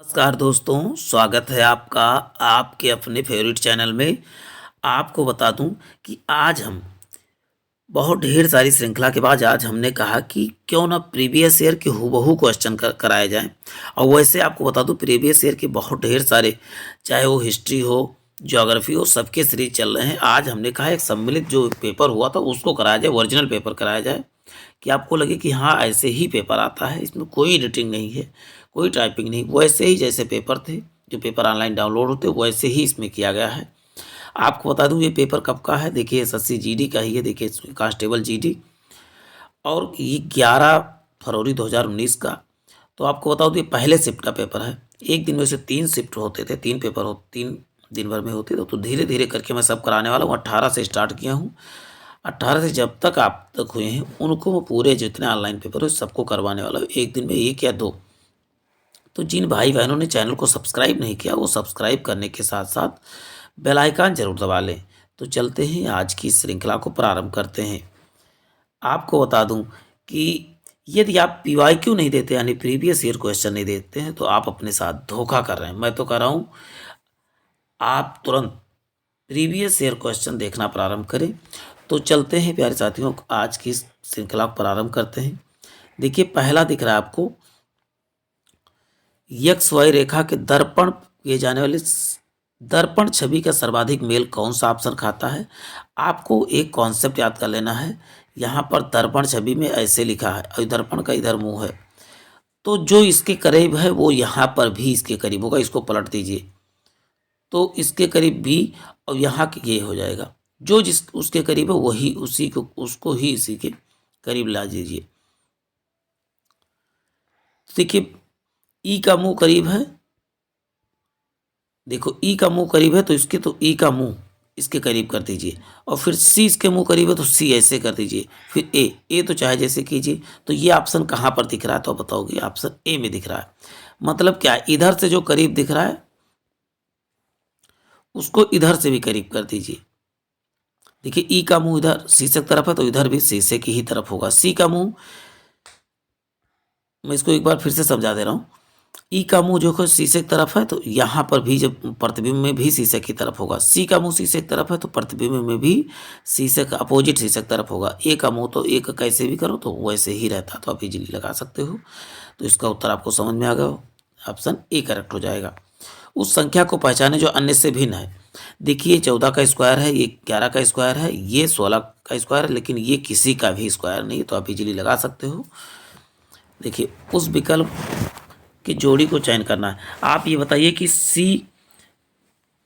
नमस्कार दोस्तों, स्वागत है आपका आपके अपने फेवरेट चैनल में। आपको बता दूं कि आज हम बहुत ढेर सारी श्रृंखला के बाद आज हमने कहा कि क्यों ना प्रीवियस ईयर के हूबहू क्वेश्चन कराए जाएं। और वैसे आपको बता दूं प्रीवियस ईयर के बहुत ढेर सारे, चाहे वो हिस्ट्री हो, ज्योग्राफी हो, सबके सीरीज चल रहे हैं। आज हमने कहा एक सम्मिलित जो पेपर हुआ था उसको कराया जाए, ओरिजिनल पेपर कराया जाए, कि आपको लगे कि हाँ ऐसे ही पेपर आता है, इसमें कोई एडिटिंग नहीं है, कोई टाइपिंग नहीं, वैसे ही जैसे पेपर थे, जो पेपर ऑनलाइन डाउनलोड होते वैसे ही इसमें किया गया है। आपको बता दूं ये पेपर कब का है, देखिए एसएससी जीडी का ही है, देखिए कांस्टेबल जीडी, और ये 11 फरवरी 2019 का। तो आपको बताओ तो ये पहले शिफ्ट का पेपर है। एक दिन में से 3 शिफ्ट होते थे, 3 पेपर हो 3 दिन भर में होते थे। तो धीरे धीरे करके मैं सब कराने वाला हूँ। 18 से स्टार्ट किया हूँ, 18 से जब तक आप तक हुए हैं उनको पूरे जितने ऑनलाइन पेपर हो सबको करवाने वाला हूँ, एक दिन में 1 या 2। तो जिन भाई बहनों ने चैनल को सब्सक्राइब नहीं किया वो सब्सक्राइब करने के साथ साथ बेल आइकन जरूर दबा लें। तो चलते हैं आज की श्रृंखला को प्रारंभ करते हैं। आपको बता दूं कि यदि आप पीवाईक्यू नहीं देते यानी प्रीवियस ईयर क्वेश्चन नहीं देते हैं तो आप अपने साथ धोखा कर रहे हैं। मैं तो कर रहा हूं, आप तुरंत प्रीवियस ईयर क्वेश्चन देखना प्रारंभ करें। तो चलते हैं प्यारे साथियों, आज की श्रृंखला को प्रारंभ करते हैं। देखिए पहला दिख रहा है आपको, एक्स वाई रेखा के दर्पण किए जाने वाले दर्पण छवि का सर्वाधिक मेल कौन सा ऑप्शन खाता है। आपको एक कॉन्सेप्ट याद कर लेना है। यहाँ पर दर्पण छवि में ऐसे लिखा है और दर्पण का इधर मुंह है, तो जो इसके करीब है वो यहाँ पर भी इसके करीब होगा। इसको पलट दीजिए तो इसके करीब भी, और यहाँ ये हो जाएगा। जो जिस उसके करीब है वही उसी को उसको ही इसी के करीब ला दीजिए। देखिए ई का मुंह करीब है, देखो ई का मुंह करीब है तो इसके, तो ई का मुंह इसके करीब कर दीजिए। और फिर सी इसके मुंह करीब है तो सी ऐसे कर दीजिए। फिर ए तो चाहे जैसे कीजिए। तो ये ऑप्शन कहाँ पर दिख रहा है तो बताओगे, ऑप्शन ए में दिख रहा है। मतलब क्या, इधर से जो करीब दिख रहा है उसको इधर से भी करीब कर दीजिए। देखिए ई का मुंह इधर शीशे की तरफ है तो इधर भी शीशे की ही तरफ होगा। सी का मुंह, मैं इसको एक बार फिर से समझा दे रहा हूँ। ई का मुंह जो है शीशे की तरफ है तो यहाँ पर भी जब प्रतिबिंब में भी शीशे की तरफ होगा। सी का मुंह शीशे की तरफ है तो प्रतिबिंब में भी शीशे का अपोजिट शीशे की तरफ होगा। ए का मुंह तो ए का कैसे भी करो तो वैसे ही रहता, तो आप इजीली लगा सकते हो। तो इसका उत्तर आपको समझ में आ गया, ऑप्शन ए करेक्ट हो जाएगा। उस संख्या को पहचाने जो अन्य से भिन्न है। देखिए 14 का स्क्वायर है, ये 11 का स्क्वायर है, ये 16 का स्क्वायर है, लेकिन ये किसी का भी स्क्वायर नहीं है, तो आप इजीली लगा सकते हो। देखिए उस विकल्प की जोड़ी को चयन करना है। आप ये बताइए कि सी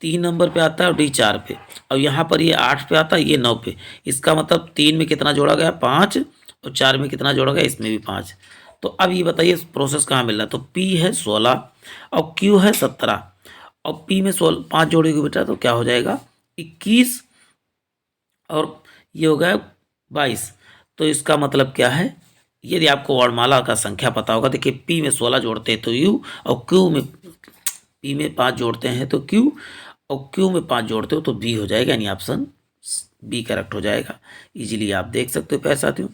3 नंबर पे आता है और डी 4 पे, और यहाँ पर ये 8 पे आता है, ये 9 पे। इसका मतलब 3 में कितना जोड़ा गया, 5, और 4 में कितना जोड़ा गया, इसमें भी 5। तो अब ये बताइए प्रोसेस कहाँ मिल रहा है। तो पी है 16 और क्यू है 17, और पी में 16 5 जोड़ेगी बेटा तो क्या हो जाएगा 21, और ये हो गया 22। तो इसका मतलब क्या है, यदि आपको वर्णमाला का संख्या पता होगा, देखिए पी में 16 जोड़ते हैं तो यू, और क्यू में पी में 5 जोड़ते हैं तो क्यू, और क्यू में 5 जोड़ते हो तो बी हो जाएगा, यानी ऑप्शन बी करेक्ट हो जाएगा। इजीली आप देख सकते हो प्यारे साथियों।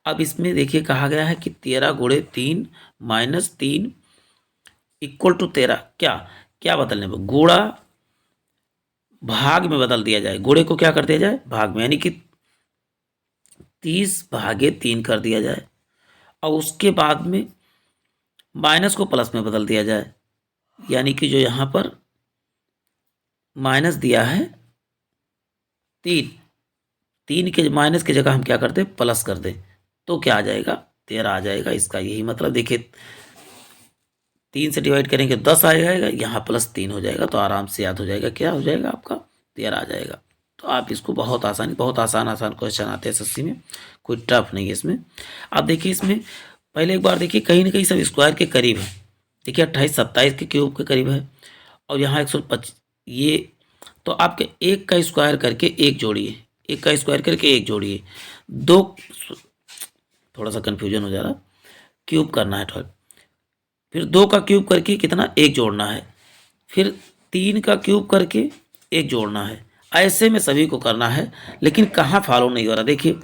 अब इसमें देखिए कहा गया है कि 13 गुणे 3 माइनस 3 इक्वल टू 13। क्या क्या बदलने में, गुणा भाग में बदल दिया जाए। गुणे को क्या कर दिया जाए, भाग में, यानी कि 30/3 कर दिया जाए, और उसके बाद में माइनस को प्लस में बदल दिया जाए। यानी कि जो यहाँ पर माइनस दिया है 3 के माइनस की जगह हम क्या करते हैं, प्लस कर दें, तो क्या आ जाएगा, 13 आ जाएगा। इसका यही मतलब, देखिए 3 से डिवाइड करेंगे 10 आ जाएगा, यहाँ प्लस 3 हो जाएगा, तो आराम से याद हो जाएगा, क्या हो जाएगा आपका 13 आ जाएगा। तो आप इसको बहुत आसान क्वेश्चन आते हैं एसएससी में, कोई टफ नहीं है इसमें। आप देखिए इसमें पहले एक बार देखिए कहीं ना कहीं सब स्क्वायर के करीब है। देखिए 28 27 के क्यूब के करीब है, और यहाँ 125 ये, तो आपके एक का स्क्वायर करके एक जोड़िए, एक का स्क्वायर करके एक जोड़िए, दो, थोड़ा सा कन्फ्यूजन हो जा रहा, क्यूब करना है 12, फिर 2 का क्यूब करके कितना, एक जोड़ना है, फिर 3 का क्यूब करके एक जोड़ना है। ऐसे में सभी को करना है, लेकिन कहाँ फॉलो नहीं हो रहा। देखिए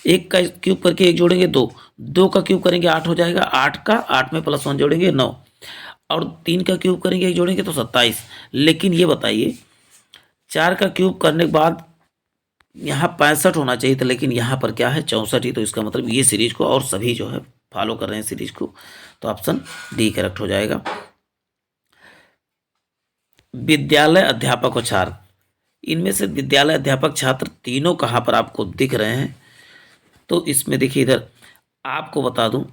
1 का क्यूब करके एक जोड़ेंगे 2, 2 का क्यूब करेंगे 8 हो जाएगा, 8 का 8 में +1 जोड़ेंगे 9, और 3 का क्यूब करेंगे, 1 जोड़ेंगे तो 27। लेकिन ये बताइए 4 का क्यूब करने के बाद यहाँ 65 होना चाहिए था, लेकिन यहाँ पर क्या है 64 ही। तो इसका मतलब ये सीरीज को और सभी जो है फॉलो कर रहे हैं सीरीज को, तो ऑप्शन डी करेक्ट हो जाएगा। विद्यालय अध्यापक और छात्र, इनमें से विद्यालय अध्यापक छात्र तीनों कहाँ पर आपको दिख रहे हैं? तो इसमें देखिए इधर आपको बता दूं,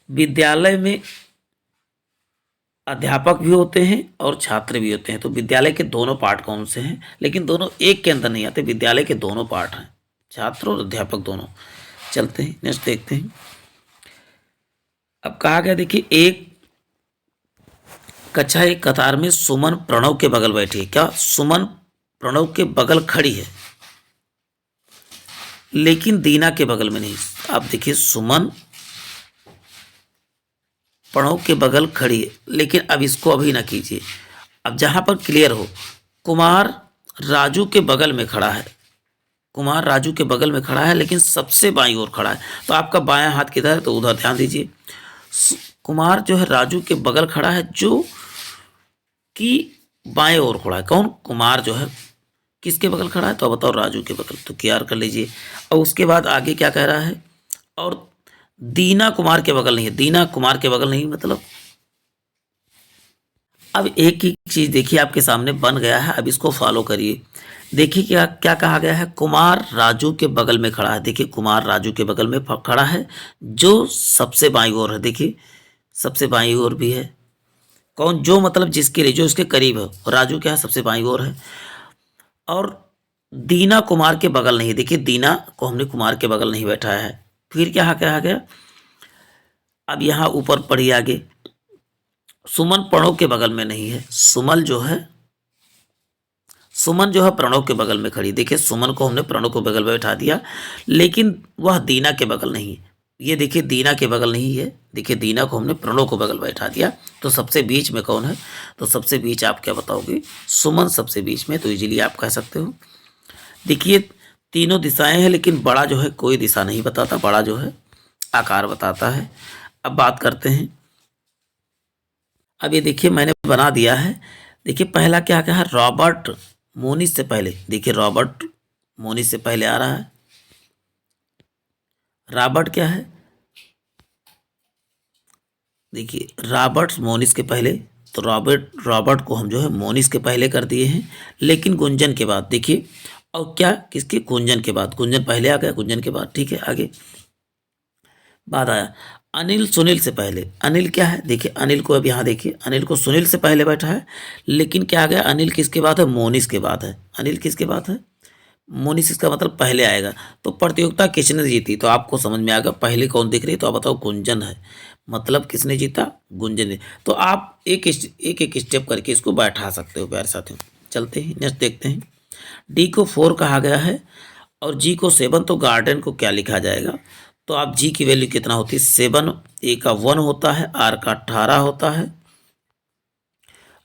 विद्यालय में अध्यापक भी होते हैं और छात्र भी होते हैं। तो विद्यालय के दोनों पार्ट कौन से हैं? लेकिन दोनों एक के अंदर नहीं आते, विद्यालय के दोनों पार्ट हैं, छात्र और अध्यापक दोनों। चलते हैं नेक्स्ट देखते हैं। अब कहा गया देखिए, एक कक्षा एक कतार में सुमन प्रणव के बगल बैठी है। क्या सुमन प्रणव के बगल खड़ी है, लेकिन दीना के बगल में नहीं। आप देखिए सुमन प्रणव के बगल खड़ी है, लेकिन अब इसको अभी ना कीजिए। अब जहां पर क्लियर हो, कुमार राजू के बगल में खड़ा है, कुमार राजू के बगल में खड़ा है, लेकिन सबसे बाईं ओर खड़ा है। तो आपका बायां हाथ किधर है? तो उधर ध्यान दीजिए। कुमार जो है राजू के बगल खड़ा है, जो कि बाएं ओर खड़ा है। कौन? कुमार जो है किसके बगल खड़ा है? तो अब बताओ राजू के बगल। तो क्लियर कर लीजिए। और उसके बाद आगे क्या कह रहा है? और दीना कुमार के बगल नहीं है, दीना कुमार के बगल नहीं मतलब। अब एक ही चीज देखिए आपके सामने बन गया है, अब इसको फॉलो करिए। देखिए क्या क्या कहा गया है, कुमार राजू के बगल में खड़ा है। देखिए कुमार राजू के बगल में खड़ा है, जो सबसे बाईं ओर है। देखिए सबसे बाईं ओर भी है। कौन? जो मतलब जिसके लिए, जो इसके करीब है। राजू क्या है? सबसे बाईं ओर है। और दीना कुमार के बगल नहीं। देखिए दीना को हमने कुमार के बगल नहीं बैठाया है। फिर क्या कहा गया? अब यहां ऊपर पढ़िए आगे, सुमन प्रणव के बगल में नहीं है। सुमन जो है प्रणव के बगल में खड़ी। देखिए सुमन को हमने प्रणव के बगल में बैठा दिया, लेकिन वह दीना के बगल नहीं है। ये देखिए दीना के बगल नहीं है। देखिए दीना को हमने प्रणव को बगल बैठा दिया। तो सबसे बीच में कौन है? तो सबसे बीच आप क्या बताओगे? सुमन सबसे बीच में। तो इजीली आप कह सकते हो। देखिए तीनों दिशाएं हैं, लेकिन बड़ा जो है कोई दिशा नहीं बताता, बड़ा जो है आकार बताता है। अब बात करते हैं। अब ये देखिए मैंने बना दिया है। देखिए पहला क्या क्या है? रॉबर्ट मोनिस से पहले। देखिए रॉबर्ट मोनिस से पहले आ रहा है। रॉबर्ट क्या है? देखिए रॉबर्ट मोनिस के पहले। तो रॉबर्ट को हम जो है मोनिस के पहले कर दिए हैं, लेकिन गुंजन के बाद। देखिए और क्या किसके? गुंजन के बाद। गुंजन पहले आ गया, गुंजन के बाद। ठीक है आगे बाद आया अनिल सुनील से पहले। अनिल क्या है? देखिए अनिल को अब यहाँ देखिए, अनिल को सुनील से पहले बैठा है, लेकिन क्या आ गया? अनिल किसके बाद है? मोनिस के बाद है। अनिल किसके बाद है? मोनिस। इसका मतलब पहले आएगा। तो प्रतियोगिता किसने जीती? तो आपको समझ में आएगा पहले कौन दिख रही है। तो आप बताओ गुंजन है, मतलब किसने जीता? गुंजन ने। तो आप एक एक स्टेप करके इसको बैठा सकते हो प्यारे साथियों। चलते हैं नेक्स्ट देखते हैं। डी को 4 कहा गया है और जी को 7। तो गार्डन को क्या लिखा जाएगा? तो आप जी की वैल्यू कितना होती है? 7। ए का 1 होता है, आर का 18 होता है,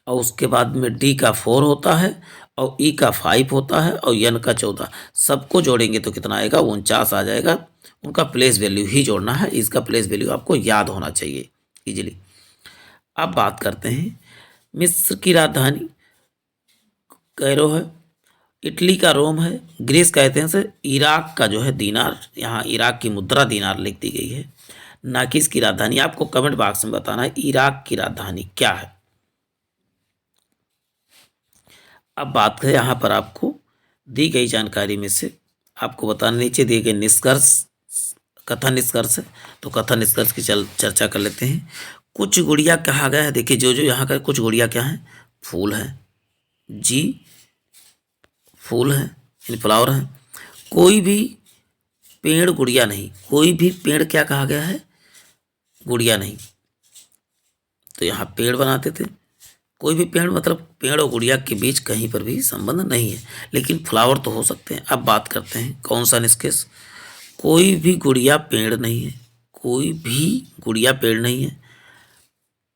और उसके बाद में डी का 4 होता है, और ई का 5 होता है, और एन का 14। सबको जोड़ेंगे तो कितना आएगा? 49 आ जाएगा। उनका प्लेस वैल्यू ही जोड़ना है। इसका प्लेस वैल्यू आपको याद होना चाहिए इजीली। अब बात करते हैं। मिस्र की राजधानी कैरो है, इटली का रोम है, ग्रीस कहते हैं से, इराक का जो है दीनार, यहाँ इराक की मुद्रा दीनार लिख दी गई है। ना कि इसकी राजधानी। आपको कमेंट बॉक्स में बताना है इराक की राजधानी क्या है। अब बात करें यहाँ पर आपको दी गई जानकारी में से आपको बताना, नीचे दिए गए निष्कर्ष, कथन निष्कर्ष है। तो कथन निष्कर्ष की चर्चा कर लेते हैं। कुछ गुड़िया कहा गया है। देखिए जो जो यहाँ का कुछ गुड़िया क्या है? फूल है। जी फूल है, यानी फ्लावर है। कोई भी पेड़ गुड़िया नहीं। कोई भी पेड़ क्या कहा गया है? गुड़िया नहीं। तो यहाँ पेड़ बनाते थे। कोई भी पेड़ मतलब पेड़ और गुड़िया के बीच कहीं पर भी संबंध नहीं है, लेकिन फ्लावर तो हो सकते हैं। अब बात करते हैं कौन सा निष्कर्ष? कोई भी गुड़िया पेड़ नहीं है। कोई भी गुड़िया पेड़ नहीं है।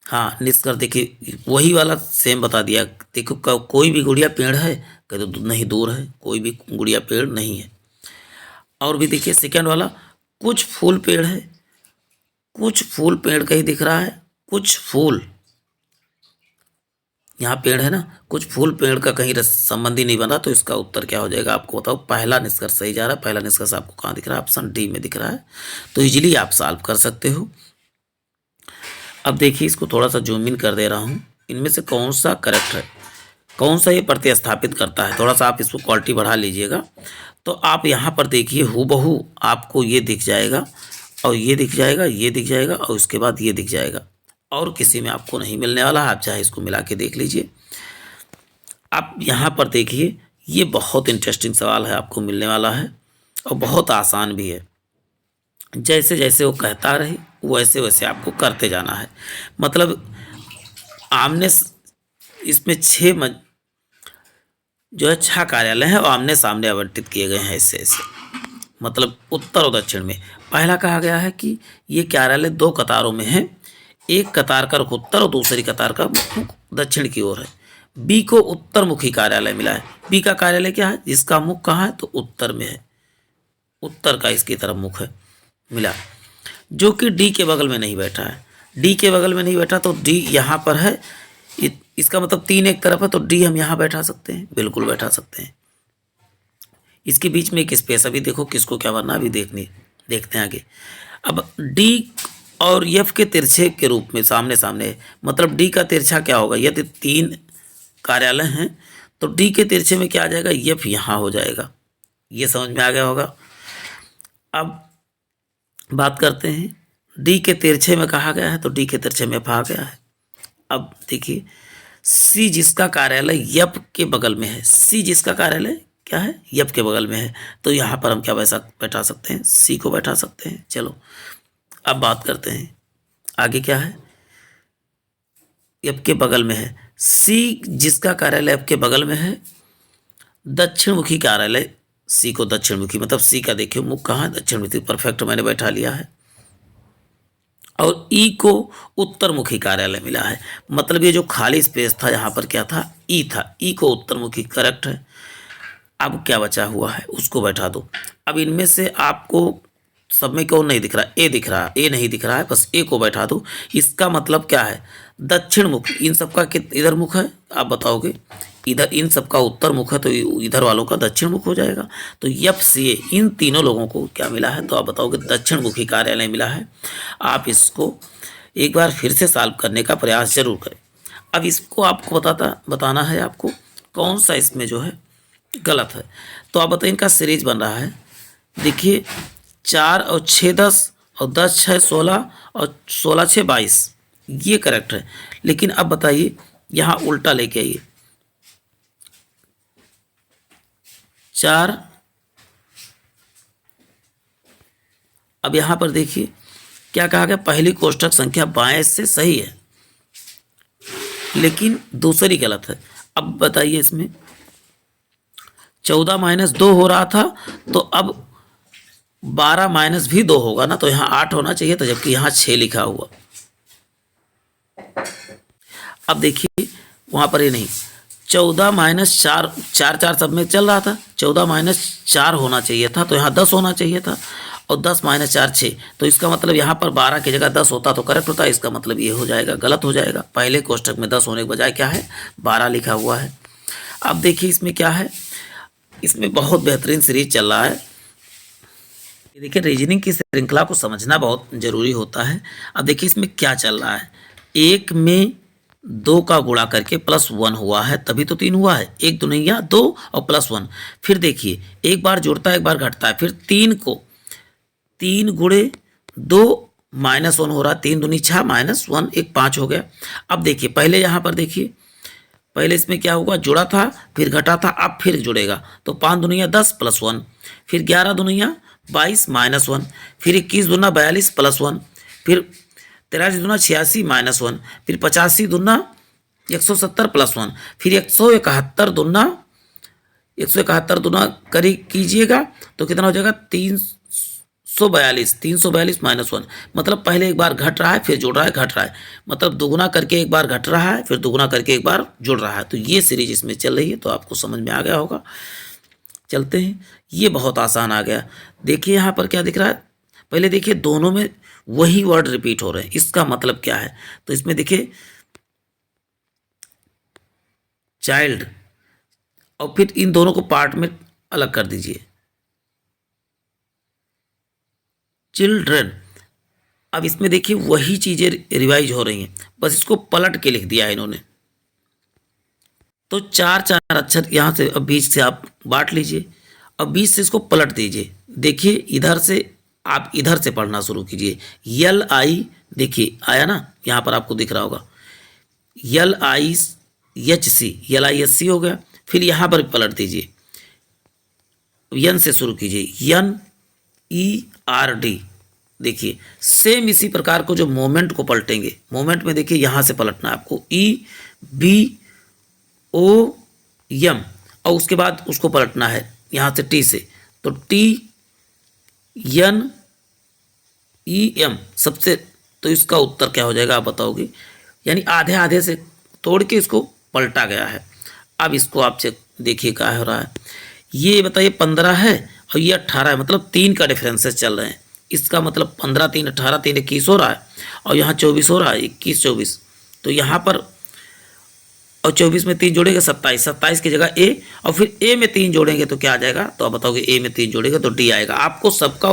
हाँ निष्कर्ष देखिए वही वाला सेम बता दिया। देखो कोई भी गुड़िया पेड़ है? कहते तो नहीं, दूर है। कोई भी गुड़िया पेड़ नहीं है। और भी देखिए सेकंड वाला, कुछ फूल पेड़ है। कुछ फूल पेड़ का ही दिख रहा है, कुछ फूल, यहाँ पेड़ है ना, कुछ फूल पेड़ का कहीं संबंधी नहीं बना, तो इसका उत्तर क्या हो जाएगा आपको बताओ। पहला निष्कर्ष सही जा रहा है। पहला निष्कर्ष आपको कहाँ दिख रहा है? ऑप्शन डी में दिख रहा है। तो इजीली आप सॉल्व कर सकते हो। अब देखिए, इसको थोड़ा सा जूम इन कर दे रहा हूँ। इनमें से कौन सा करेक्ट है, कौन सा ये प्रतिस्थापित करता है। थोड़ा सा आप इसको क्वालिटी बढ़ा लीजिएगा, तो आप यहाँ पर देखिए हूबहू आपको ये दिख जाएगा, और ये दिख जाएगा, ये दिख जाएगा, और उसके बाद ये दिख जाएगा, और किसी में आपको नहीं मिलने वाला। आप चाहे इसको मिला के देख लीजिए। आप यहाँ पर देखिए, ये बहुत इंटरेस्टिंग सवाल है, आपको मिलने वाला है, और बहुत आसान भी है। जैसे जैसे वो कहता रहे वैसे वैसे आपको करते जाना है। मतलब आमने, इसमें 6 जो है 6 कार्यालय हैं, और आमने सामने आवंटित किए गए हैं ऐसे ऐसे, मतलब उत्तर और दक्षिण में। पहला कहा गया है कि ये कार्यालय 2 कतारों में है, एक कतार का रुख उत्तर और दूसरी कतार का मुख दक्षिण की ओर है। बी को उत्तरमुखी कार्यालय मिला है। बी का कार्यालय क्या है, जिसका मुख कहाँ है, तो उत्तर में है, उत्तर का इसकी तरफ मुख है मिला, जो कि डी के बगल में नहीं बैठा है। डी के बगल में नहीं बैठा, तो डी यहाँ पर है, इसका मतलब 3 एक तरफ है, तो डी हम यहाँ बैठा सकते हैं, बिल्कुल बैठा सकते हैं। इसके बीच में एक स्पेस, अभी देखो किसको क्या बनना, अभी देखते हैं आगे। अब डी और एफ के तिरछे के रूप में सामने सामने है, मतलब डी का तिरछा क्या होगा, यदि 3 कार्यालय हैं तो डी के तिरछे में क्या आ जाएगा, एफ यहाँ हो जाएगा। ये समझ में आ गया होगा। अब बात करते हैं, डी के तिरछे में कहा गया है, तो डी के तिरछे में एफ आ गया है। अब देखिए, सी जिसका कार्यालय एफ के बगल में है, सी जिसका कार्यालय क्या है, एफ के बगल में है, तो यहाँ पर हम क्या बैठा सकते हैं, सी को बैठा सकते हैं। चलो अब बात करते हैं आगे क्या है, एफ के बगल में है, सी जिसका कार्यालय एफ के बगल में है, दक्षिणमुखी कार्यालय, सी को दक्षिणमुखी, मतलब सी का देखिए मुख कहाँ है, दक्षिणमुखी, परफेक्ट मैंने बैठा लिया है। और ई को उत्तरमुखी कार्यालय मिला है, मतलब ये जो खाली स्पेस था यहाँ पर क्या था, ई था, ई को उत्तरमुखी करेक्ट है। अब क्या बचा हुआ है उसको बैठा दो। अब इनमें से आपको सब में कौन नहीं दिख रहा, ए दिख रहा है, ए नहीं दिख रहा है, बस ए को बैठा दो। इसका मतलब क्या है, दक्षिण मुख, इन सबका इधर मुख है, आप बताओगे, इधर इन सबका उत्तर मुख है, तो इधर वालों का दक्षिण मुख हो जाएगा। तो एफ सी ए इन तीनों लोगों को क्या मिला है, तो आप बताओगे दक्षिण मुखी कार्यालय मिला है। आप इसको एक बार फिर से सॉल्व करने का प्रयास जरूर करें। अब इसको आपको बताना है आपको कौन सा इसमें जो है गलत है। तो आप बताइए, इनका सीरीज बन रहा है, देखिए 4 और 6 10 और 10 6 16 और 16 6 22, ये करेक्ट है। लेकिन अब बताइए यहाँ उल्टा लेके आइए, 4, अब यहाँ पर देखिए क्या कहा गया, पहली कोष्ठक संख्या बाएं से सही है लेकिन दूसरी गलत है। अब बताइए, इसमें 14 - 2 हो रहा था, तो अब 12 - भी 2 होगा ना, तो यहाँ 8 होना चाहिए था, जबकि यहाँ 6 लिखा हुआ। अब देखिए वहाँ पर ये नहीं, 14 - 4, 4 4 सब में चल रहा था, 14 - 4 होना चाहिए था, तो यहाँ 10 होना चाहिए था, और 10 - 4 6, तो इसका मतलब यहाँ पर 12 की जगह 10 होता तो करेक्ट होता। इसका मतलब ये हो जाएगा, गलत हो जाएगा। पहले कोष्ठक में 10 होने के बजाय क्या है, 12 लिखा हुआ है। अब देखिए इसमें क्या है, इसमें बहुत बेहतरीन सीरीज चल रहा है। देखिए रीजनिंग की श्रृंखला को समझना बहुत जरूरी होता है। अब देखिए इसमें क्या चल रहा है, 1 में 2 का गुणा करके +1 हुआ है, तभी तो 3 हुआ है। 1 दूनिया 2 और +1, फिर देखिए एक बार जुड़ता है एक बार घटता है, फिर 3 को 3 गुणे 2 -1 हो रहा है, 3 दूनी 6 -1 1 5 हो गया। अब देखिए पहले यहाँ पर देखिए, पहले इसमें क्या होगा, जुड़ा था फिर घटा था, अब फिर जुड़ेगा, तो 5 दूनिया 10 +1, फिर 11 दूनिया 22 -1, फिर 21 दूना 42 +1, फिर 83 दूना 86 -1, फिर 85 दूना 170 +1, फिर 171 दूना करी कीजिएगा तो कितना हो जाएगा, 342 -1, मतलब पहले एक बार घट रहा है फिर जुड़ रहा है, घट रहा है, मतलब दुगुना करके एक बार घट रहा है फिर दुगुना करके एक बार जुड़ रहा है। तो ये सीरीज इसमें चल रही है, तो आपको समझ में आ गया होगा। चलते हैं, ये बहुत आसान आ गया। देखिए यहाँ पर क्या दिख रहा है, पहले देखिए दोनों में वही वर्ड रिपीट हो रहे हैं, इसका मतलब क्या है? तो इसमें देखिए चाइल्ड, और फिर इन दोनों को पार्ट में अलग कर दीजिए, चिल्ड्रन। अब इसमें देखिए वही चीजें रिवाइज हो रही हैं, बस इसको पलट के लिख दिया है इन्होंने। तो चार चार अक्षर यहाँ से अब बीच से आप बांट लीजिए, अब बीच से इसको पलट दीजिए। देखिए इधर से आप इधर से पढ़ना शुरू कीजिए। यल आई, देखिए आया ना, यहाँ पर आपको दिख रहा होगा LIHC, LISC हो गया। फिर यहाँ पर पलट दीजिए, यन से शुरू कीजिए, NERD। देखिए सेम इसी प्रकार को जो मोमेंट को पलटेंगे, मोमेंट में देखिए यहाँ से पलटना है आपको, EBOM, और उसके बाद उसको पलटना है यहाँ से T से, तो TNEM सबसे। तो इसका उत्तर क्या हो जाएगा आप बताओगे? यानी आधे आधे से तोड़ के इसको पलटा गया है। अब इसको आप चेक देखिए क्या हो रहा है। ये बताइए 15 है और ये 18 है, मतलब 3 का डिफरेंसेस चल रहे हैं। इसका मतलब 15 3 18, 3 21 हो रहा है, और यहाँ 24 हो रहा है, 21 24। तो यहाँ पर और 24 में 3 जोड़ेंगे 27, 27 की जगह A, और फिर A में 3 जोड़ेंगे तो क्या आ जाएगा? तो आप बताओगे A में 3 जोड़ेंगे तो D आएगा। आपको सबका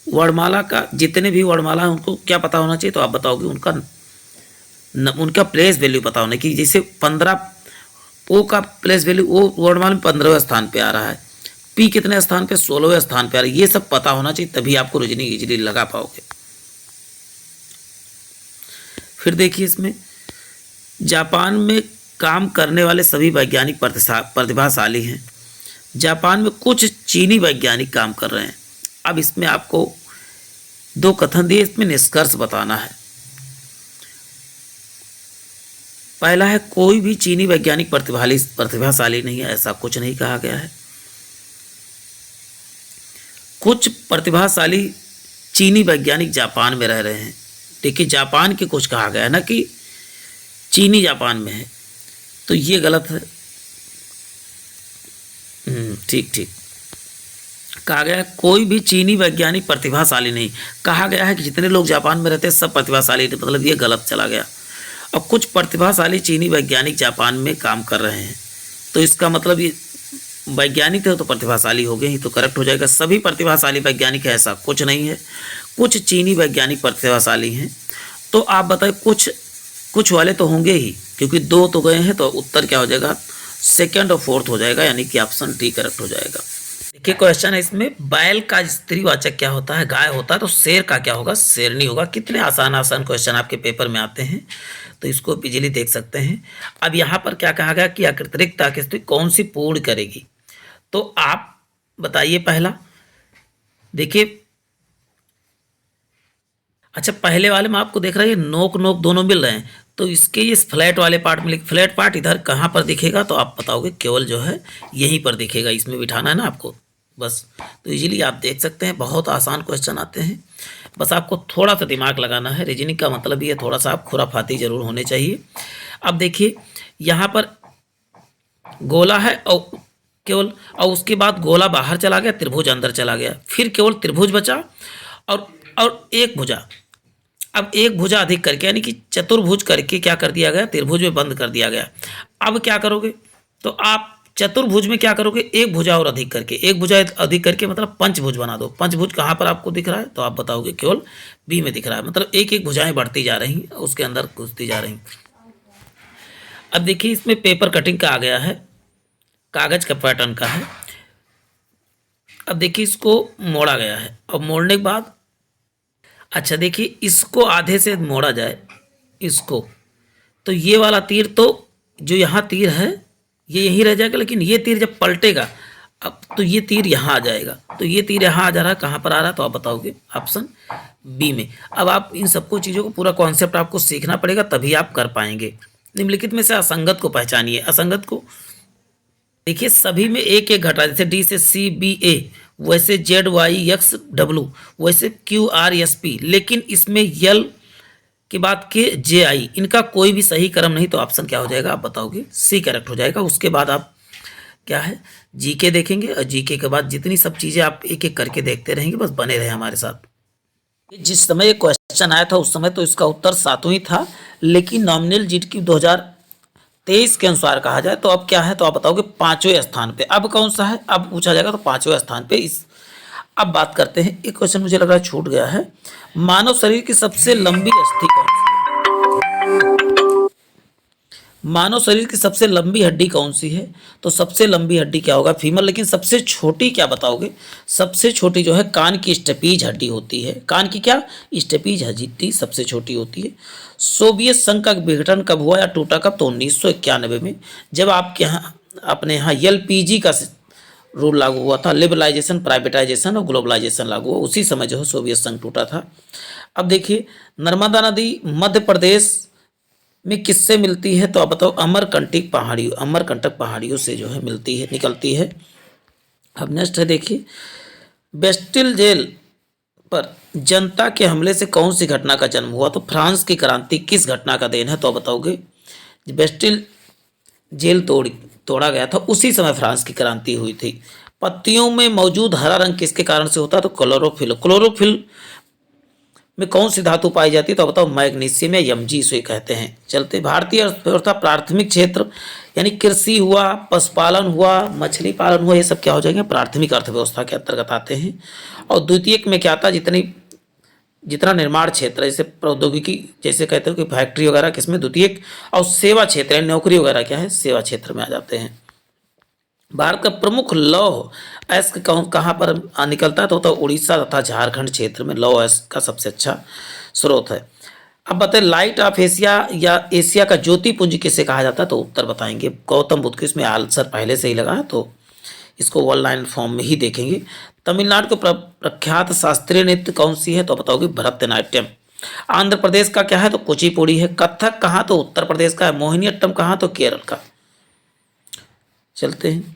वर्णमाला का जितने भी वर्णमाला है उनको क्या पता होना चाहिए? तो आप बताओगे उनका प्लेस वैल्यू पता होना कि जैसे 15 O का प्लेस वैल्यू O वर्णमाला में 15वें स्थान पे आ रहा है, P कितने स्थान पे? 16वें स्थान पे आ रहा है। ये सब पता होना चाहिए, तभी आपको रीजनिंग इजीली लगा पाओगे। फिर देखिए इसमें जापान में काम करने वाले सभी वैज्ञानिक प्रतिभाशाली हैं। जापान में कुछ चीनी वैज्ञानिक काम कर रहे हैं। अब इसमें आपको 2 कथन दिए, इसमें निष्कर्ष बताना है। पहला है कोई भी चीनी वैज्ञानिक प्रतिभाशाली नहीं है, ऐसा कुछ नहीं कहा गया है। कुछ प्रतिभाशाली चीनी वैज्ञानिक जापान में रह रहे हैं। देखिए जापान के कुछ कहा गया है ना कि चीनी जापान में है, तो ये गलत है। ठीक ठीक कहा गया है कोई भी चीनी वैज्ञानिक प्रतिभाशाली नहीं, कहा गया है कि जितने लोग जापान में रहते हैं सब प्रतिभाशाली, मतलब ये गलत चला गया। और कुछ प्रतिभाशाली चीनी वैज्ञानिक जापान में काम कर रहे हैं, तो इसका मतलब ये वैज्ञानिक थे तो प्रतिभाशाली हो गए ही, तो करेक्ट हो जाएगा। सभी प्रतिभाशाली वैज्ञानिक है ऐसा कुछ नहीं है, कुछ चीनी वैज्ञानिक प्रतिभाशाली हैं। तो आप बताएं कुछ वाले तो होंगे ही, क्योंकि 2 तो गए हैं, तो उत्तर क्या हो जाएगा? सेकंड और फोर्थ हो जाएगा, यानी कि ऑप्शन डी करेक्ट हो जाएगा। देखिए क्वेश्चन है इसमें, बैल का स्त्रीवाचक क्या होता है? गाय होता है। तो शेर का क्या होगा? शेरनी होगा। कितने आसान आसान क्वेश्चन आपके पेपर में आते हैं, तो इसको इजीली देख सकते हैं। अब यहाँ पर क्या कहा गया कि अतिरिक्त की स्थिति कौन सी पूर्ण करेगी? तो आप बताइए पहला। देखिए अच्छा, पहले वाले में आपको देख रहा है नोक नोक दोनों मिल रहे हैं, तो इसके इस फ्लैट वाले पार्ट में फ्लैट पार्ट इधर कहाँ पर दिखेगा? तो आप बताओगे केवल जो है यहीं पर दिखेगा, इसमें बिठाना है ना आपको बस। तो इजीली आप देख सकते हैं, बहुत आसान क्वेश्चन आते हैं, बस आपको थोड़ा सा दिमाग लगाना है। रीजनिंग का मतलब ये थोड़ा सा आप खुराफाती जरूर होने चाहिए। अब देखिए यहाँ पर गोला है और केवल, और उसके बाद गोला बाहर चला गया, त्रिभुज अंदर चला गया, फिर केवल त्रिभुज बचा और एक भुजा। अब एक भुजा अधिक करके यानी कि चतुर्भुज करके क्या कर दिया गया? त्रिभुज में बंद कर दिया गया। अब क्या करोगे? तो आप चतुर्भुज में क्या करोगे? एक भुजा और अधिक करके, एक भुजा अधिक करके मतलब पंचभुज बना दो। पंचभुज कहाँ पर आपको दिख रहा है? तो आप बताओगे केवल बी में दिख रहा है, मतलब एक एक भुजाएं बढ़ती जा रही, उसके अंदर घुसती जा रही। अब देखिए इसमें पेपर कटिंग का आ गया है, कागज का पैटर्न का है। अब देखिए इसको मोड़ा गया है, अब मोड़ने के बाद अच्छा देखिए इसको आधे से मोड़ा जाए इसको, तो ये वाला तीर, तो जो यहाँ तीर है ये यहीं रह जाएगा, लेकिन ये तीर जब पलटेगा अब तो ये तीर यहाँ आ जाएगा, तो ये तीर यहाँ आ जा रहा है, कहाँ पर आ रहा है? तो आप बताओगे ऑप्शन बी में। अब आप इन सबको चीज़ों को पूरा कॉन्सेप्ट आपको सीखना पड़ेगा, तभी आप कर पाएंगे। निम्नलिखित में से असंगत को पहचानिए। असंगत को देखिए सभी में एक एक घटा, जैसे डी से सी बी ए, वैसे जेड वाई एक्स डब्लू, वैसे क्यू आर एस पी, लेकिन इसमें यल के बाद के जे आई, इनका कोई भी सही क्रम नहीं, तो ऑप्शन क्या हो जाएगा? आप बताओगे सी करेक्ट हो जाएगा। उसके बाद आप क्या है जीके देखेंगे, और जीके के बाद जितनी सब चीज़ें आप एक एक करके देखते रहेंगे, बस बने रहे हमारे साथ। जिस समय ये क्वेश्चन आया था उस समय तो इसका उत्तर सातवीं था, लेकिन नॉमिनल जीडीपी 2023 के अनुसार कहा जाए तो अब क्या है, तो आप बताओगे पांचवें स्थान पे। अब कौन सा है, अब पूछा जाएगा तो पांचवें स्थान पे इस। अब बात करते हैं, एक क्वेश्चन मुझे लग रहा है छूट गया है। मानव शरीर की सबसे लंबी अस्थि कौन सी है? मानव शरीर की सबसे लंबी हड्डी कौन सी है? तो सबसे लंबी हड्डी क्या होगा, फीमर। लेकिन सबसे छोटी क्या बताओगे? सबसे छोटी जो है कान की स्टेपीज हड्डी होती है। कान की क्या, स्टेपीज हड्डी सबसे छोटी होती है। सोवियत संघ का विघटन कब हुआ या टूटा कब? तो 1991 में, जब आपके यहाँ अपने यहाँ एलपीजी का रूल लागू हुआ था। लिबरलाइजेशन, प्राइवेटाइजेशन और ग्लोबलाइजेशन लागू हुआ, उसी समय जो है सोवियत संघ टूटा था। अब देखिए, नर्मदा नदी मध्य प्रदेश में किससे मिलती है? तो आप बताओ, अमरकंटक पहाड़ियों से जो है मिलती है, निकलती है। अब नेक्स्ट है, देखिए, बेस्टिल जेल पर जनता के हमले से कौन सी घटना का जन्म हुआ? तो फ्रांस की क्रांति किस घटना का देन है? तो आप बताओगे, बेस्टिल जेल तोड़ा गया था, उसी समय फ्रांस की क्रांति हुई थी। पत्तियों में मौजूद हरा रंग किसके कारण से होता है? तो क्लोरोफिल। क्लोरोफिल में कौन सी धातु पाई जाती है? तो बताओ, मैग्नीशियम या Mg इसे कहते हैं। चलते, भारतीय अर्थव्यवस्था प्राथमिक क्षेत्र यानी कृषि हुआ, पशुपालन हुआ, मछली पालन हुआ, ये सब क्या हो जाएंगे? प्राथमिक अर्थव्यवस्था के अंतर्गत आते हैं। और द्वितीयक में क्या आता है? जितना निर्माण क्षेत्र, जैसे प्रौद्योगिकी, जैसे कहते हो कि फैक्ट्री वगैरह, किसमें? द्वितीयक। और सेवा क्षेत्र यानी नौकरी वगैरह क्या है? सेवा क्षेत्र में आ जाते हैं। भारत का प्रमुख लौह अयस्क कहाँ पर निकलता है? तो होता है उड़ीसा तथा झारखंड क्षेत्र में लौह अयस्क का सबसे अच्छा स्रोत है। अब बताएं, लाइट ऑफ एशिया या एशिया का ज्योति पुंज किसे कहा जाता है? तो उत्तर बताएंगे गौतम बुद्ध के। इसमें आंसर पहले से ही लगा है तो इसको वन लाइन फॉर्म में ही देखेंगे। तमिलनाडु के प्रख्यात शास्त्रीय नृत्य कौन सी है? तो बताओगे भरतनाट्यम। आंध्र प्रदेश का क्या है? तो कुचिपुड़ी है। कथक कहाँ? तो उत्तर प्रदेश का है। मोहिनीअट्टम कहाँ? तो केरल का। चलते हैं,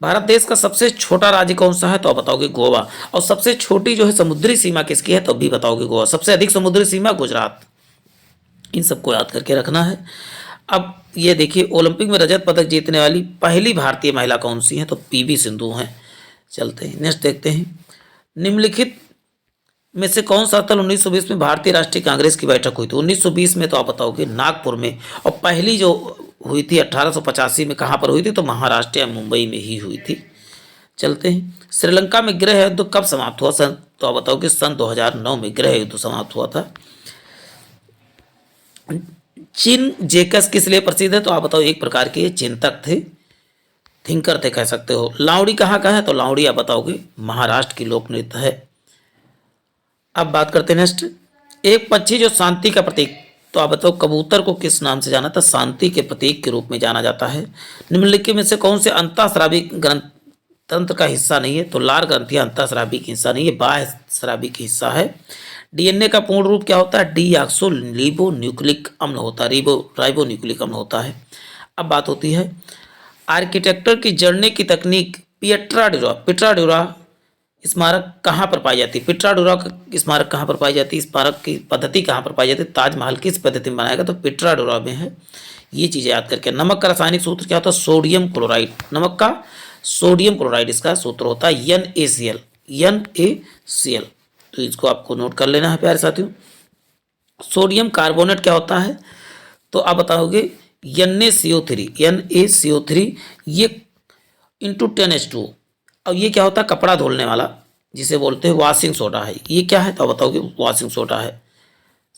भारत देश का सबसे छोटा राज्य कौन सा है? तो आप बताओगे गोवा। और सबसे छोटी जो है समुद्री सीमा किसकी है? तो भी बताओगे गोवा। सबसे अधिक समुद्री सीमा गुजरात। इन सबको याद करके रखना है। अब ये देखिए, ओलंपिक में रजत पदक जीतने वाली पहली भारतीय महिला कौन सी है? तो पीवी सिंधु हैं। चलते हैं, नेक्स्ट देखते हैं, निम्नलिखित में से कौन सा स्थल 1920 में भारतीय राष्ट्रीय कांग्रेस की बैठक हुई थी? 1920 में तो आप बताओगे नागपुर में। और पहली जो हुई थी 1885 में, कहाँ पर हुई थी? तो महाराष्ट्र या मुंबई में ही हुई थी। चलते हैं, श्रीलंका में गृह युद्ध कब समाप्त हुआ? तो आप बताओगे सन 2009 में गृह युद्ध समाप्त हुआ था। चिन जेकस किस लिए प्रसिद्ध है? तो आप बताओ, एक प्रकार के चिंतक थे, थिंकर थे कह सकते हो। लावड़ी कहाँ का है? तो लावड़ी आप बताओगे महाराष्ट्र की लोक नृत्य है। अब बात करते हैं नेक्स्ट, एक पक्षी जो शांति का प्रतीक, तो आप बताओ कबूतर को किस नाम से जाना था? शांति के प्रतीक के रूप में जाना जाता है। निम्नलिखित में से कौन से अंतःस्रावी तंत्र का हिस्सा नहीं है? तो लार ग्रंथियां अंतःस्रावी की हिस्सा नहीं है, बाह्य स्रावी की हिस्सा है। डीएनए का पूर्ण रूप क्या होता है? डीऑक्सो रिबो न्यूक्लिक अम्ल होता है, राइबो न्यूक्लिक अम्ल होता है। अब बात होती है आर्किटेक्चर की जड़ने की तकनीक। पिट्राडुरा स्मारक कहाँ पर पाई जाती है? पिट्राडुरा स्मारक कहाँ पर पाई जाती है? स्मारक की पद्धति कहाँ पर पाई जाती है? ताजमहल किस पद्धति में बनाएगा? तो पिट्राडुरा में है। ये चीज़ें याद करके। नमक का रासायनिक सूत्र क्या होता है? Sodium chloride. नमक का सोडियम क्लोराइड इसका सूत्र होता है NaCl। तो इसको आपको नोट कर लेना है प्यारे साथियों। सोडियम कार्बोनेट क्या होता है? तो आप बताओगे NaCO3। ये इंटू 10H2। अब ये क्या होता है? कपड़ा धोने वाला, जिसे बोलते हैं वॉशिंग सोडा है। ये क्या है? तो आप बताओगे वॉशिंग सोडा है।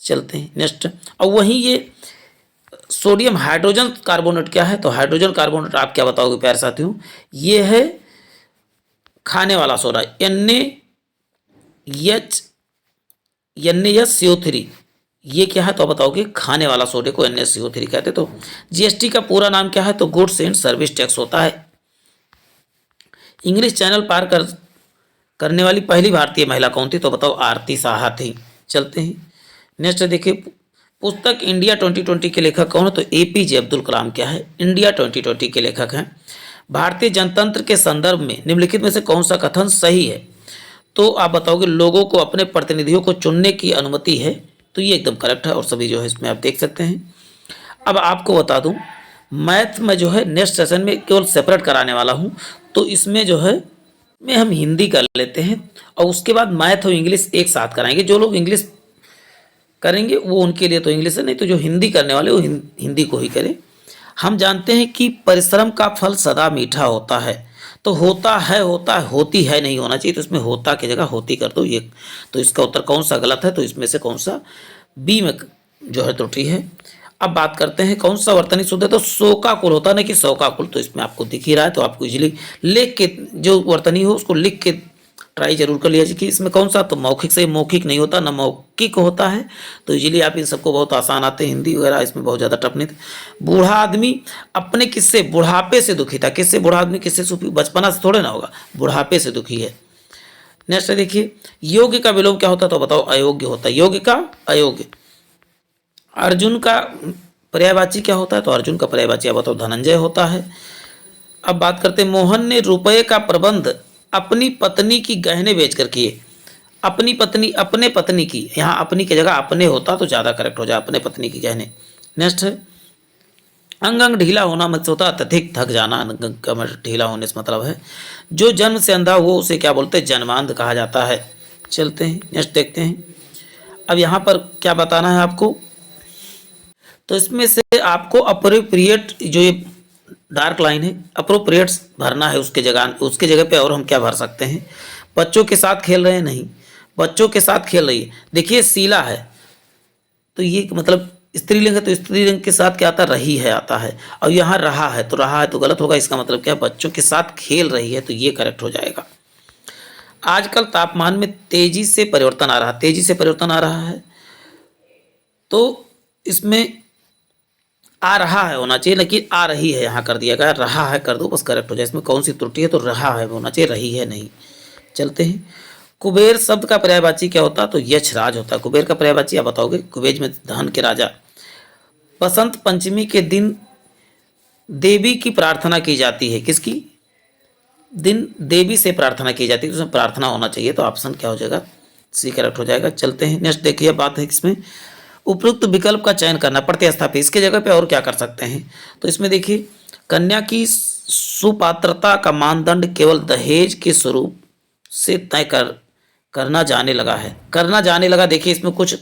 चलते हैं नेक्स्ट। और वहीं ये सोडियम हाइड्रोजन कार्बोनेट क्या है? तो हाइड्रोजन कार्बोनेट आप क्या बताओगे प्यारे साथियों? ये है खाने वाला सोडा, NaCO3। ये क्या है? तो आप बताओगे खाने वाला सोडे को NaCO3 कहते हैं। तो जीएसटी का पूरा नाम क्या है? तो गुड्स एंड सर्विस टैक्स होता है। इंग्लिश चैनल पार करने वाली पहली भारतीय महिला कौन थी? तो बताओ आरती साहा थी। चलते हैं नेक्स्ट, देखिए, पुस्तक इंडिया 2020 के लेखक कौन है? तो APJ अब्दुल कलाम क्या है? इंडिया 2020 के लेखक हैं। भारतीय जनतंत्र के संदर्भ में निम्नलिखित में से कौन सा कथन सही है? तो आप बताओगे लोगों को अपने प्रतिनिधियों को चुनने की अनुमति है। तो ये एकदम करेक्ट है और सभी जो है इसमें आप देख सकते हैं। अब आपको बता दूं, मैथ में जो है नेक्स्ट सेशन में केवल सेपरेट कराने वाला हूं, तो इसमें जो है में हम हिंदी कर लेते हैं और उसके बाद मैथ और इंग्लिश एक साथ कराएंगे। जो लोग इंग्लिश करेंगे वो उनके लिए तो इंग्लिश है, नहीं तो जो हिंदी करने वाले वो हिंदी को ही करें। हम जानते हैं कि परिश्रम का फल सदा मीठा होता है। तो होता है, होती है नहीं होना चाहिए, तो इसमें होता की जगह होती कर दो। ये तो इसका उत्तर कौन सा गलत है, तो इसमें से कौन सा बी में जो है त्रुटि है। अब बात करते हैं कौन सा वर्तनी शुद्ध है, तो शोकाकुल होता नहीं कि शौकाकुल, तो इसमें आपको दिख ही रहा है, तो आपको इजीली लिख के जो वर्तनी हो उसको लिख के ट्राई जरूर कर लिया कि इसमें कौन सा, तो मौखिक से मौखिक नहीं होता, न मौखिक होता है, तो इजीली आप इन सबको बहुत आसान आते हैं। हिंदी वगैरह इसमें बहुत ज़्यादा टफ नहीं था। बूढ़ा आदमी अपने किससे, बुढ़ापे से दुखी था। किससे बूढ़ा आदमी, किससे सुखी, बचपना से थोड़े ना होगा, बुढ़ापे से दुखी है। नेक्स्ट देखिए, योग्य का विलोम क्या होता है, तो बताओ अयोग्य होता है। योग्य का अयोग्य। अर्जुन का पर्यायवाची क्या होता है, तो अर्जुन का पर्यायवाची आप बताओ धनंजय होता है। अब बात करते हैं, मोहन ने रुपए का प्रबंध अपनी पत्नी की गहने बेचकर किए। अपनी पत्नी, अपने पत्नी की, यहाँ अपनी की जगह अपने होता तो ज़्यादा करेक्ट हो जाए, अपने पत्नी की गहने। नेक्स्ट है, अंग अंग ढीला होना मत होता अत्यधिक थक जाना, अंग अंग का ढीला होने से मतलब है जो जन्म से अंधा हो उसे क्या बोलते हैं, जन्मांध कहा जाता है। चलते हैं नेक्स्ट देखते हैं। अब यहाँ पर क्या बताना है आपको, तो इसमें से आपको अप्रोप्रिएट, जो ये डार्क लाइन है, अप्रोप्रिएट्स भरना है उसके जगह पे। और हम क्या भर सकते हैं, बच्चों के साथ खेल रहे हैं, नहीं, बच्चों के साथ खेल रही है। देखिए शीला है तो ये मतलब स्त्रीलिंग है, तो स्त्रीलिंग के साथ क्या आता है, रही है आता है। और यहाँ रहा है, तो रहा है तो गलत होगा, इसका मतलब क्या है, बच्चों के साथ खेल रही है, तो ये करेक्ट हो जाएगा। आजकल तापमान में तेजी से परिवर्तन आ रहा है, तेजी से परिवर्तन आ रहा है, तो इसमें आ रहा है होना चाहिए, लेकिन आ रही है यहाँ कर दिया गया, रहा है कर दो बस करेक्ट हो जाए। इसमें कौन सी त्रुटि है, तो रहा है होना चाहिए, रही है नहीं। चलते हैं, कुबेर शब्द का पर्यायवाची क्या होता है, तो यक्षराज होता है। कुबेर का पर्यायवाची आप बताओगे, कुबेर में धन के राजा। बसंत पंचमी के दिन देवी की प्रार्थना की जाती है, किसकी, दिन देवी से प्रार्थना की जाती है, तो उसमें प्रार्थना होना चाहिए, तो ऑप्शन क्या हो जाएगा, सी करेक्ट हो जाएगा। चलते हैं नेक्स्ट देखिए, बात है इसमें उपयुक्त विकल्प का चयन करना, प्रतिस्थापित, इसके जगह पे और क्या कर सकते हैं, तो इसमें देखिए कन्या की सुपात्रता का मानदंड केवल दहेज के स्वरूप से तय करना जाने लगा है। करना जाने लगा, देखिए इसमें कुछ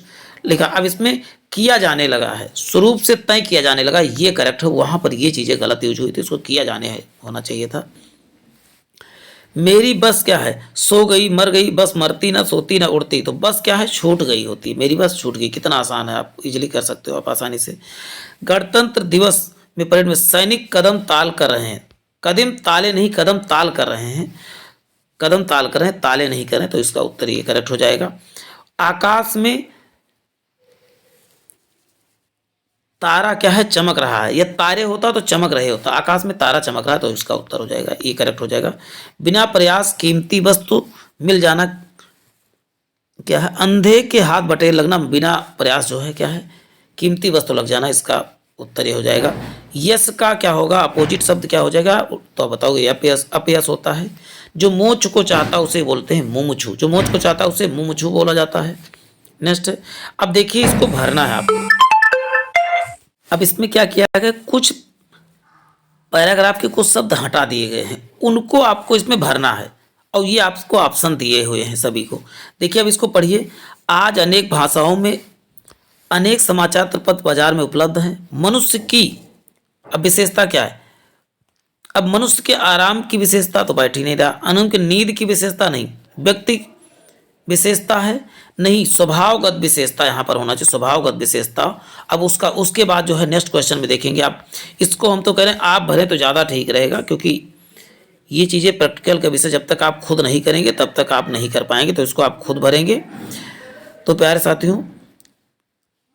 लिखा, अब इसमें किया जाने लगा है, स्वरूप से तय किया जाने लगा, ये करेक्ट है। वहां पर ये चीजें गलत यूज हुई थी, इसको किया जाने है होना चाहिए था। मेरी बस क्या है, सो गई मर गई, बस मरती ना सोती ना उड़ती, तो बस क्या है, छूट गई होती, मेरी बस छूट गई। कितना आसान है, आप इजीली कर सकते हो आप आसानी से। गणतंत्र दिवस में परेड में सैनिक कदम ताल कर रहे हैं, कदम ताले नहीं, कदम ताल कर रहे हैं, कदम ताल कर रहे हैं, ताले नहीं कर रहे हैं, तो इसका उत्तर ये करेक्ट हो जाएगा। आकाश में तारा क्या है, चमक रहा है, या तारे होता तो चमक रहे होता, आकाश में तारा चमक रहा है, तो इसका उत्तर हो जाएगा ये करेक्ट हो जाएगा। बिना प्रयास कीमती वस्तु मिल जाना क्या है, अंधे के हाथ बटेर लगना, बिना प्रयास जो है क्या है, कीमती वस्तु लग जाना, इसका उत्तर ये हो जाएगा। यश का क्या होगा, अपोजिट शब्द क्या हो जाएगा, तो बताओगे अपयश, अपयश होता है। जो मोक्ष को चाहता उसे बोलते हैं मुमुक्षु, जो मोक्ष को चाहता उसे मुमुक्षु बोला जाता है। नेक्स्ट, अब देखिए इसको भरना है आपको। अब इसमें क्या किया गया, कुछ पैराग्राफ के कुछ शब्द हटा दिए गए हैं, उनको आपको इसमें भरना है, और ये आपको ऑप्शन दिए हुए हैं सभी को। देखिए अब इसको पढ़िए। आज अनेक भाषाओं में अनेक समाचार पत्र बाजार में उपलब्ध हैं। मनुष्य की अब विशेषता क्या है, अब मनुष्य के आराम की विशेषता तो बैठ ही नहीं रहा, अनु की नींद की विशेषता नहीं, व्यक्ति विशेषता है नहीं, स्वभावगत विशेषता यहाँ पर होना चाहिए, स्वभावगत विशेषता। अब उसके बाद जो है नेक्स्ट क्वेश्चन में देखेंगे आप, इसको हम तो कह रहे हैं आप भरें तो ज़्यादा ठीक रहेगा, क्योंकि ये चीज़ें प्रैक्टिकल का विषय जब तक आप खुद नहीं करेंगे तब तक आप नहीं कर पाएंगे, तो इसको आप खुद भरेंगे। तो प्यारे साथियों,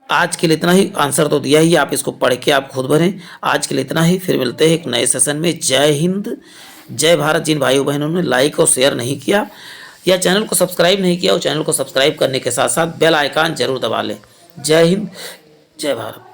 आज के लिए इतना ही, आंसर तो दिया ही, आप इसको पढ़ के आप खुद भरें। आज के लिए इतना ही, फिर मिलते हैं एक नए सेशन में। जय हिंद, जय भारत। जिन भाइयों बहनों ने लाइक और शेयर नहीं किया या चैनल को सब्सक्राइब नहीं किया, वो चैनल को सब्सक्राइब करने के साथ साथ बेल आइकन जरूर दबा लें। जय हिंद, जय भारत।